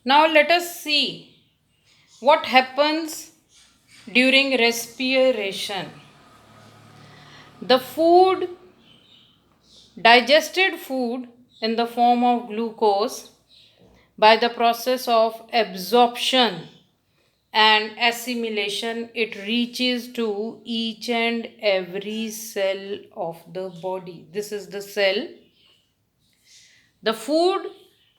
Now let us see what happens during respiration. The food, digested food in the form of glucose, by the process of absorption and assimilation, it reaches to each and every cell of the body. This is the cell. The food,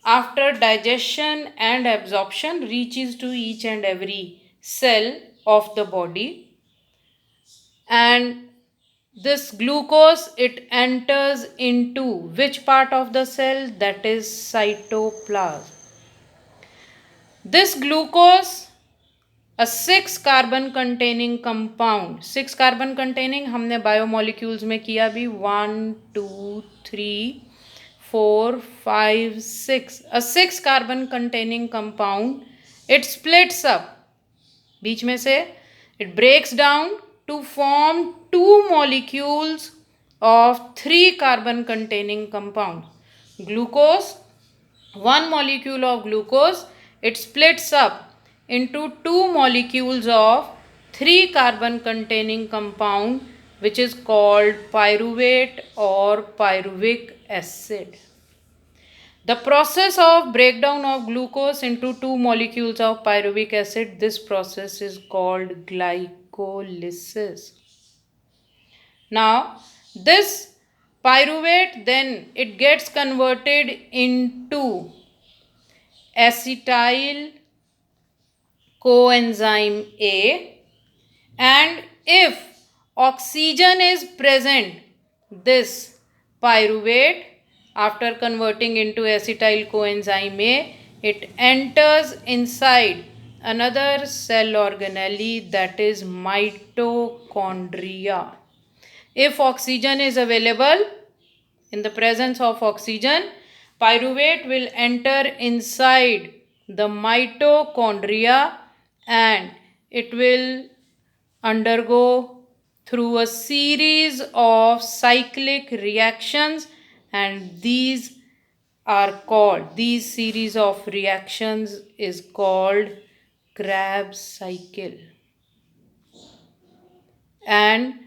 after digestion and absorption, reaches to each and every cell of the body, and this glucose, it enters into which part of the cell? That is cytoplasm. This glucose, a 6 carbon containing compound, 6 carbon containing हमने biomolecules में किया भी, 1 2 3 4 5 6, a 6 carbon containing compound, it splits up, बीच में से it breaks down to form 2 molecules of 3 carbon containing compound. Glucose, 1 molecule of glucose, it splits up into 2 molecules of 3 carbon containing compound, which is called pyruvate or pyruvic acid. The process of breakdown of glucose into 2 molecules of pyruvic acid, this process is called glycolysis. Now, this pyruvate, then it gets converted into acetyl coenzyme A, and if oxygen is present, this pyruvate, after converting into acetyl coenzyme A, it enters inside another cell organelle, that is mitochondria. If oxygen is available, in the presence of oxygen, pyruvate will enter inside the mitochondria and it will undergo through a series of cyclic reactions, and these series of reactions is called Krebs cycle. And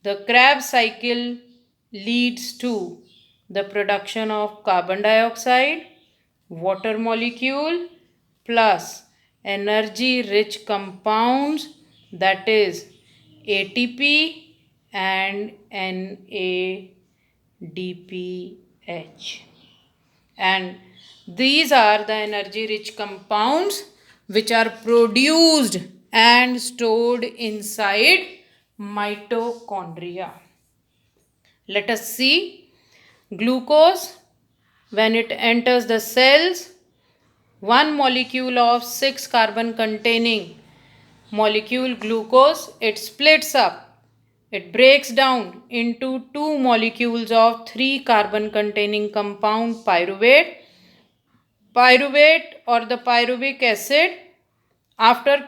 the Krebs cycle leads to the production of carbon dioxide, water molecule, plus energy rich compounds, that is ATP and NADPH. And these are the energy rich compounds which are produced and stored inside mitochondria. Let us see. Glucose, when it enters the cells, 1 molecule of 6 carbon containing molecule glucose, it splits up. It breaks down into 2 molecules of 3 carbon containing compound pyruvate. Pyruvate or the pyruvic acid, after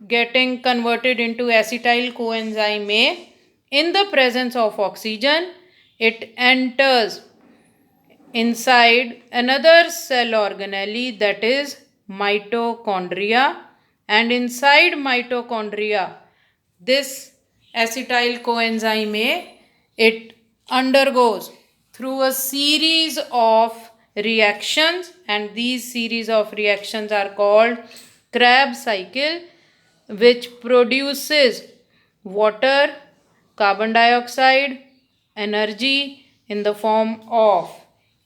getting converted into acetyl coenzyme A, in the presence of oxygen, it enters inside another cell organelle, that is mitochondria, and inside mitochondria, this acetyl coenzyme A, it undergoes through a series of reactions, and these series of reactions are called Krebs cycle, which produces water, carbon dioxide, energy in the form of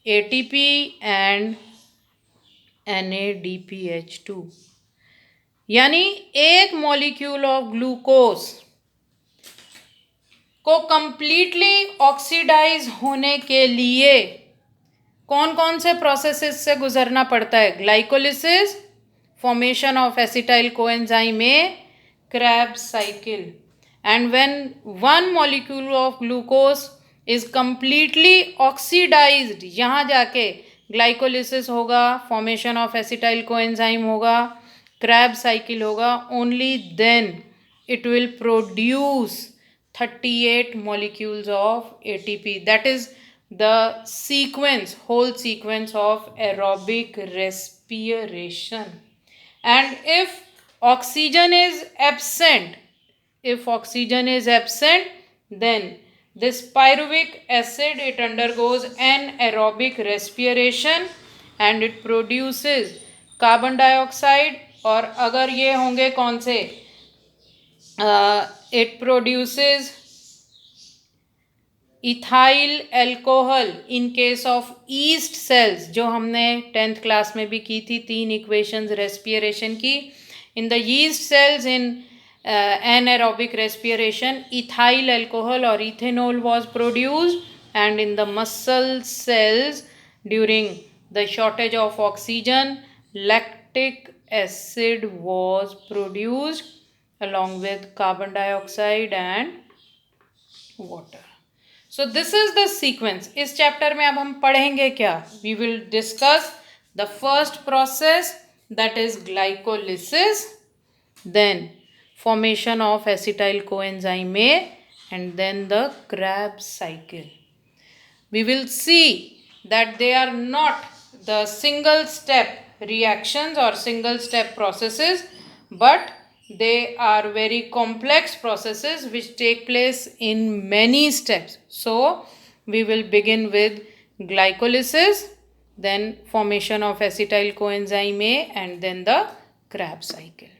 ATP and NADPH2. यानी एक molecule of glucose को completely oxidise होने के लिए कौन कौन से processes से गुजरना पड़ता है? Glycolysis, formation of acetyl coenzyme A, Krebs cycle. And when 1 molecule of glucose is completely oxidized, यहाँ जाके glycolysis होगा, formation of acetyl coenzyme होगा, Krebs cycle होगा, only then it will produce 38 molecules of ATP. That is the sequence, whole sequence of aerobic respiration. respiration. And if oxygen is absent, then this pyruvic acid, it undergoes anaerobic respiration and it produces carbon dioxide. और अगर ये होंगे कौन से, it produces ethyl alcohol in case of east sales, जो हमने 10th class में भी की थी, 3 इक्वेशंस रेस्पिरेशन की. In the yeast cells in anaerobic respiration, ethyl alcohol or ethanol was produced, and in the muscle cells during the shortage of oxygen, lactic acid was produced along with carbon dioxide and water. So this is the sequence. इस chapter में अब हम पढ़ेंगे क्या? We will discuss the first process, that is glycolysis, then formation of acetyl coenzyme A, and then the Krebs cycle. We will see that they are not the single step reactions or single step processes, but they are very complex processes which take place in many steps. So we will begin with glycolysis, then formation of acetyl coenzyme A, and then the Krebs cycle.